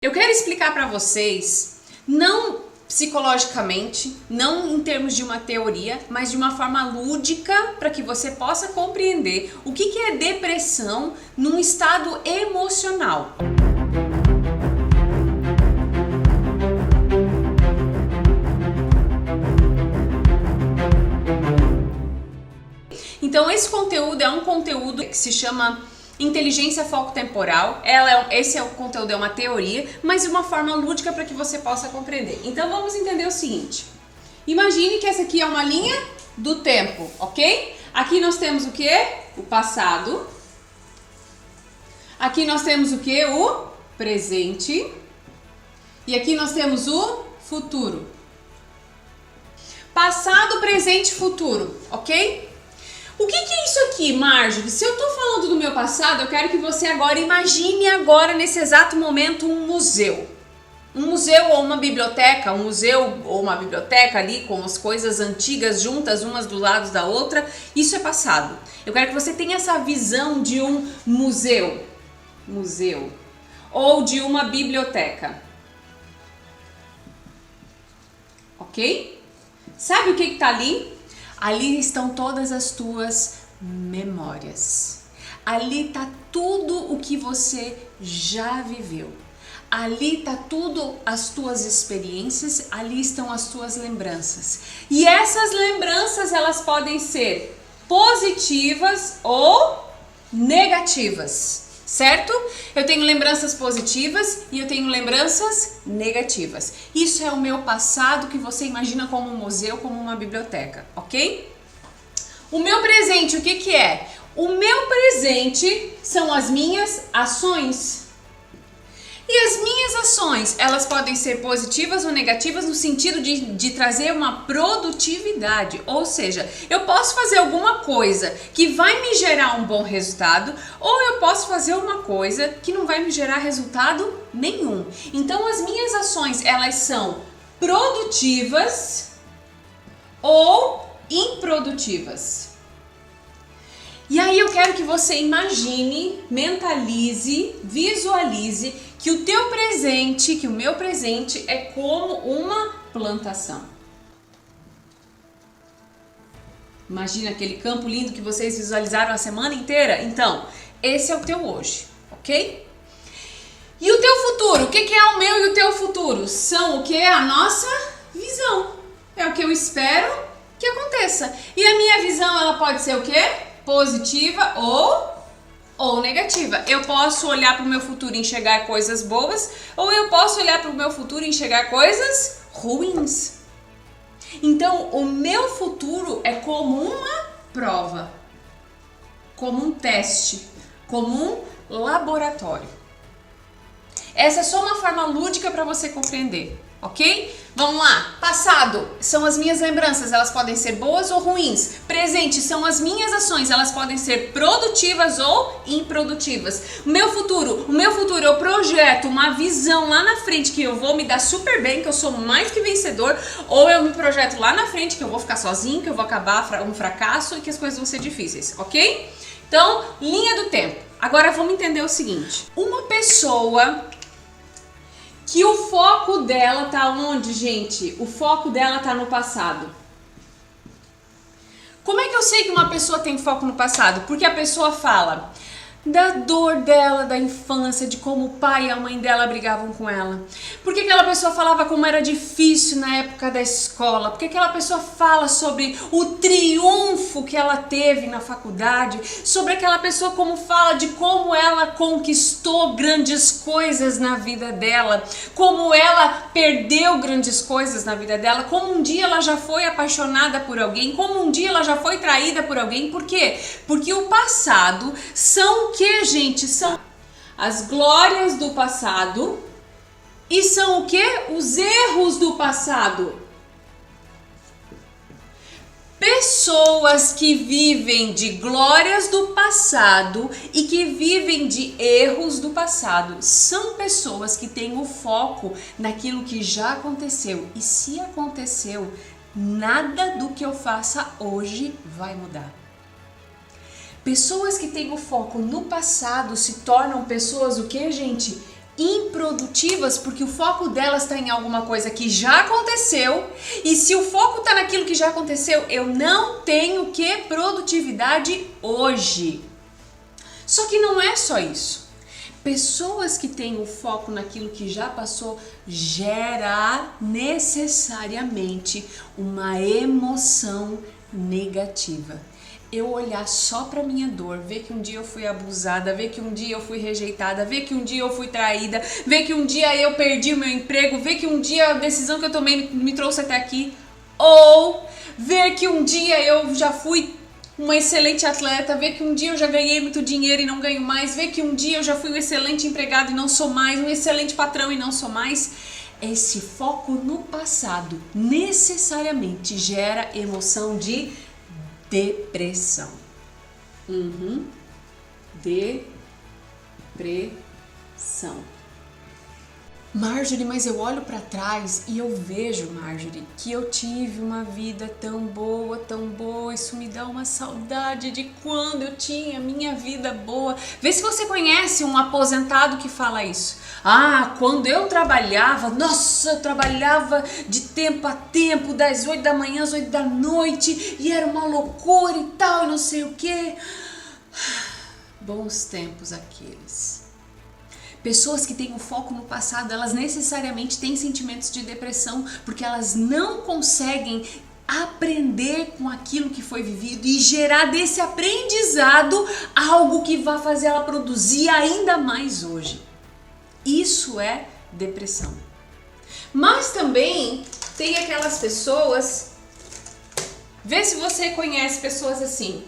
Eu quero explicar para vocês, não psicologicamente, não em termos de uma teoria, mas de uma forma lúdica para que você possa compreender o que é depressão num estado emocional. Então esse conteúdo é um conteúdo que se chama Inteligência Foco-Temporal. Esse é o conteúdo, é uma teoria, mas de uma forma lúdica para que você possa compreender. Então vamos entender o seguinte. Imagine que essa aqui é uma linha do tempo, ok? Aqui nós temos o que? O passado. Aqui nós temos o que? O presente. E aqui nós temos o futuro. Passado, presente e futuro, ok? O que é isso aqui, Marjorie? Se eu tô falando do meu passado, eu quero que você agora imagine agora, nesse exato momento, um museu. Um museu ou uma biblioteca, um museu ou uma biblioteca ali com as coisas antigas juntas, umas do lado da outra. Isso é passado. Eu quero que você tenha essa visão de um museu. Ou de uma biblioteca. Ok? Sabe o que tá ali? Ali estão todas as tuas memórias. Ali está tudo o que você já viveu. Ali está tudo as tuas experiências, ali estão as tuas lembranças. E essas lembranças, elas podem ser positivas ou negativas. Certo? Eu tenho lembranças positivas e eu tenho lembranças negativas. Isso é o meu passado que você imagina como um museu, como uma biblioteca, ok? O meu presente, o que é? O meu presente são as minhas ações. E as minhas ações, elas podem ser positivas ou negativas no sentido de trazer uma produtividade. Ou seja, eu posso fazer alguma coisa que vai me gerar um bom resultado, ou eu posso fazer uma coisa que não vai me gerar resultado nenhum. Então as minhas ações, elas são produtivas ou improdutivas. E aí eu quero que você imagine, mentalize, visualize que o teu presente, que o meu presente é como uma plantação. Imagina aquele campo lindo que vocês visualizaram a semana inteira? Então, esse é o teu hoje, ok? E o teu futuro? O que é o meu e o teu futuro? São o que? A nossa visão. É o que eu espero que aconteça. E a minha visão, ela pode ser o quê? Positiva ou negativa. Eu posso olhar para o meu futuro e enxergar coisas boas, ou eu posso olhar para o meu futuro e enxergar coisas ruins. Então, o meu futuro é como uma prova, como um teste, como um laboratório. Essa é só uma forma lúdica para você compreender, ok? Vamos lá. Passado são as minhas lembranças, elas podem ser boas ou ruins. Presente são as minhas ações, elas podem ser produtivas ou improdutivas. O meu futuro eu projeto uma visão lá na frente que eu vou me dar super bem, que eu sou mais que vencedor, ou eu me projeto lá na frente que eu vou ficar sozinho, que eu vou acabar um fracasso e que as coisas vão ser difíceis, ok? Então, linha do tempo. Agora vamos entender o seguinte. Uma pessoa que o foco dela tá onde, gente? O foco dela tá no passado. Como é que eu sei que uma pessoa tem foco no passado? Porque a pessoa fala da dor dela, da infância, de como o pai e a mãe dela brigavam com ela. Porque aquela pessoa falava como era difícil na época da escola. Porque aquela pessoa fala sobre o triunfo que ela teve na faculdade. Sobre aquela pessoa como fala de como ela conquistou grandes coisas na vida dela. Como ela perdeu grandes coisas na vida dela. Como um dia ela já foi apaixonada por alguém. Como um dia ela já foi traída por alguém. Por quê? Porque o passado são o que, gente? São as glórias do passado e são o que? Os erros do passado. Pessoas que vivem de glórias do passado e que vivem de erros do passado são pessoas que têm o foco naquilo que já aconteceu. E se aconteceu, nada do que eu faça hoje vai mudar. Pessoas que têm o foco no passado se tornam pessoas o que, gente? improdutivas porque o foco delas está em alguma coisa que já aconteceu, e se o foco está naquilo que já aconteceu, eu não tenho que produtividade hoje. Só que não é só isso. Pessoas que têm o foco naquilo que já passou gera necessariamente uma emoção negativa. Eu olhar só pra minha dor, ver que um dia eu fui abusada, ver que um dia eu fui rejeitada, ver que um dia eu fui traída, ver que um dia eu perdi o meu emprego, ver que um dia a decisão que eu tomei me trouxe até aqui, ou ver que um dia eu já fui uma excelente atleta, ver que um dia eu já ganhei muito dinheiro e não ganho mais, ver que um dia eu já fui um excelente empregado e não sou mais, um excelente patrão e não sou mais. Esse foco no passado necessariamente gera emoção de depressão. Depressão. Marjorie, mas eu olho pra trás e eu vejo, Marjorie, que eu tive uma vida tão boa, isso me dá uma saudade de quando eu tinha minha vida boa. Vê se você conhece um aposentado que fala isso. Ah, quando eu trabalhava, nossa, eu trabalhava de tempo a tempo, das 8 da manhã às 8 da noite, e era uma loucura e tal, e não sei o quê. Bons tempos aqueles. Pessoas que têm o foco no passado, elas necessariamente têm sentimentos de depressão, porque elas não conseguem aprender com aquilo que foi vivido e gerar desse aprendizado algo que vai fazer ela produzir ainda mais hoje. Isso é depressão. Mas também tem aquelas pessoas, vê se você conhece pessoas assim.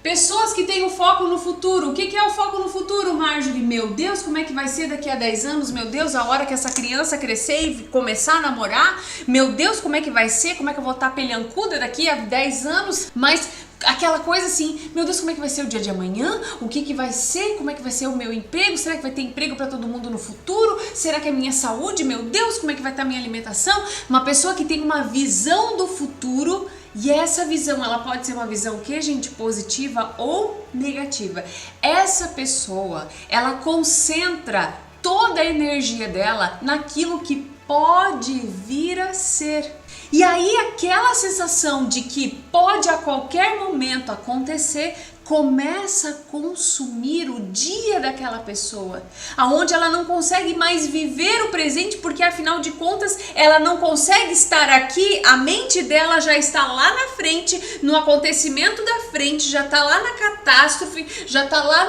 Pessoas que têm o foco no futuro. O que é o foco no futuro, Marjorie? Meu Deus, como é que vai ser daqui a 10 anos? Meu Deus, a hora que essa criança crescer e começar a namorar? Meu Deus, como é que vai ser? Como é que eu vou estar pelhancuda daqui a 10 anos? Mas aquela coisa assim, meu Deus, como é que vai ser o dia de amanhã? O que vai ser? Como é que vai ser o meu emprego? Será que vai ter emprego para todo mundo no futuro? Será que é minha saúde? Meu Deus, como é que vai estar a minha alimentação? Uma pessoa que tem uma visão do futuro. E essa visão, ela pode ser uma visão que, gente, positiva ou negativa. Essa pessoa, ela concentra toda a energia dela naquilo que pode vir a ser. E aí aquela sensação de que pode a qualquer momento acontecer começa a consumir o dia daquela pessoa, aonde ela não consegue mais viver o presente, porque afinal de contas ela não consegue estar aqui, a mente dela já está lá na frente, no acontecimento da frente, já está lá na catástrofe, já está lá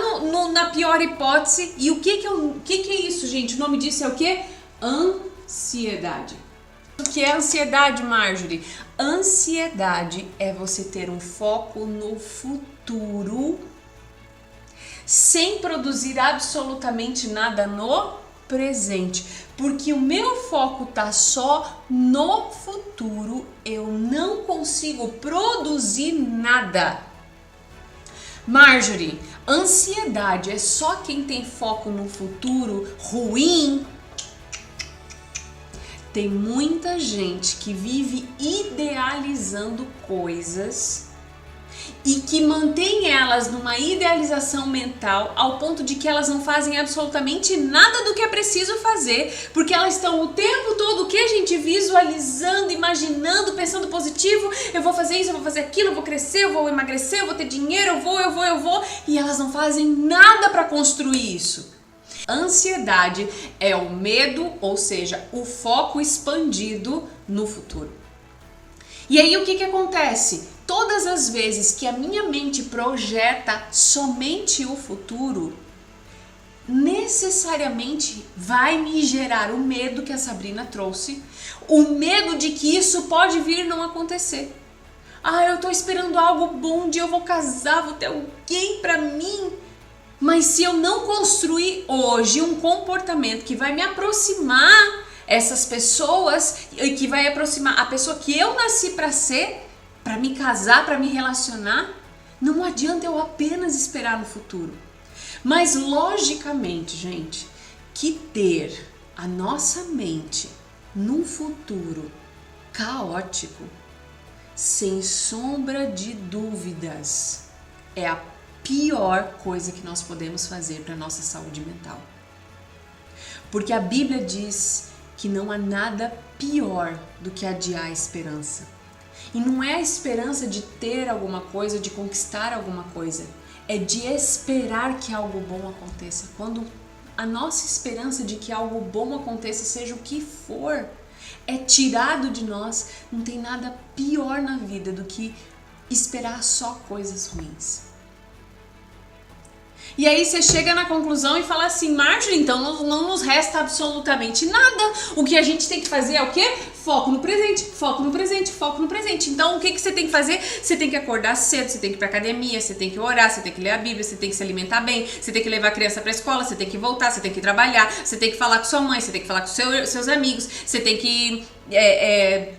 na pior hipótese. E o que é isso, gente? O nome disso é o quê? Ansiedade. O que é ansiedade, Marjorie? Ansiedade é você ter um foco no futuro sem produzir absolutamente nada no presente. Porque o meu foco tá só no futuro, eu não consigo produzir nada. Marjorie, ansiedade é só quem tem foco no futuro ruim? Tem muita gente que vive idealizando coisas e que mantém elas numa idealização mental ao ponto de que elas não fazem absolutamente nada do que é preciso fazer, porque elas estão o tempo todo, o que a gente visualizando, imaginando, pensando positivo, eu vou fazer isso, eu vou fazer aquilo, eu vou crescer, eu vou emagrecer, eu vou ter dinheiro, eu vou, e elas não fazem nada para construir isso. Ansiedade é o medo, ou seja, o foco expandido no futuro. E aí o que acontece? Todas as vezes que a minha mente projeta somente o futuro, necessariamente vai me gerar o medo que a Sabrina trouxe, o medo de que isso pode vir não acontecer. Ah, eu tô esperando algo bom, um dia eu vou casar, vou ter alguém pra mim. Mas se eu não construir hoje um comportamento que vai me aproximar essas pessoas e que vai aproximar a pessoa que eu nasci para ser, para me casar, para me relacionar, não adianta eu apenas esperar no futuro. Mas logicamente, gente, que ter a nossa mente num futuro caótico, sem sombra de dúvidas, é a pior coisa que nós podemos fazer para nossa saúde mental. Porque a Bíblia diz que não há nada pior do que adiar a esperança. E não é a esperança de ter alguma coisa, de conquistar alguma coisa. É de esperar que algo bom aconteça. Quando a nossa esperança de que algo bom aconteça, seja o que for, é tirado de nós, não tem nada pior na vida do que esperar só coisas ruins. E aí você chega na conclusão e fala assim, Marjorie, então não nos resta absolutamente nada. O que a gente tem que fazer é o quê? Foco no presente, foco no presente, foco no presente. Então o que você tem que fazer? Você tem que acordar cedo, você tem que ir pra academia, você tem que orar, você tem que ler a Bíblia, você tem que se alimentar bem, você tem que levar a criança pra escola, você tem que voltar, você tem que trabalhar, você tem que falar com sua mãe, você tem que falar com seus amigos, você tem que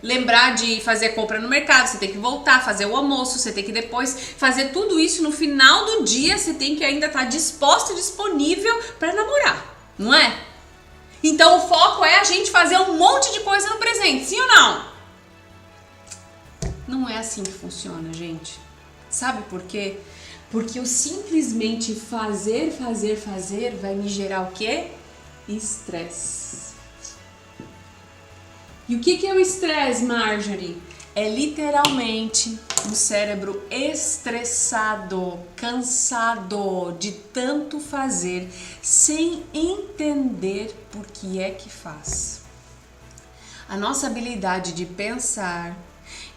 lembrar de fazer a compra no mercado, você tem que voltar, fazer o almoço, você tem que depois fazer tudo isso. No final do dia você tem que ainda estar disposta e disponível para namorar, não é? Então o foco é a gente fazer um monte de coisa no presente, sim ou não? Não é assim que funciona, gente. Sabe por quê? Porque eu simplesmente fazer vai me gerar o quê? Estresse. E o que é o estresse, Marjorie? É literalmente um cérebro estressado, cansado de tanto fazer, sem entender por que é que faz. A nossa habilidade de pensar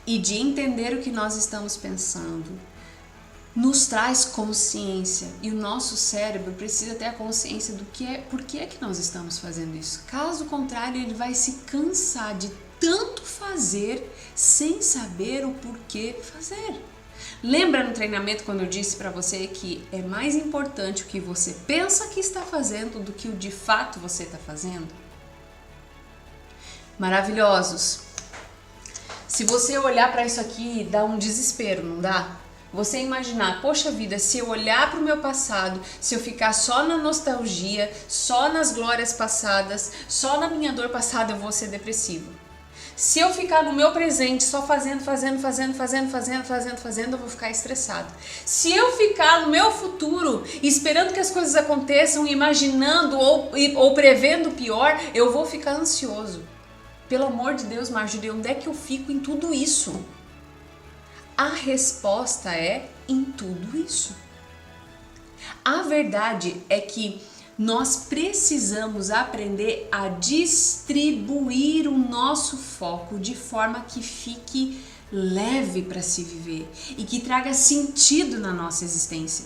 e de entender o que nós estamos pensando nos traz consciência, e o nosso cérebro precisa ter a consciência do que é, por que é que nós estamos fazendo isso. Caso contrário, ele vai se cansar de tanto fazer sem saber o porquê fazer. Lembra no treinamento quando eu disse para você que é mais importante o que você pensa que está fazendo do que o de fato você está fazendo? Maravilhosos! Se você olhar para isso aqui, dá um desespero, não dá? Você imaginar, poxa vida, se eu olhar para o meu passado, se eu ficar só na nostalgia, só nas glórias passadas, só na minha dor passada, eu vou ser depressivo. Se eu ficar no meu presente, só fazendo, eu vou ficar estressado. Se eu ficar no meu futuro, esperando que as coisas aconteçam, imaginando ou prevendo o pior, eu vou ficar ansioso. Pelo amor de Deus, Marjorie, onde é que eu fico em tudo isso? A resposta é em tudo isso. A verdade é que nós precisamos aprender a distribuir o nosso foco de forma que fique leve para se viver e que traga sentido na nossa existência.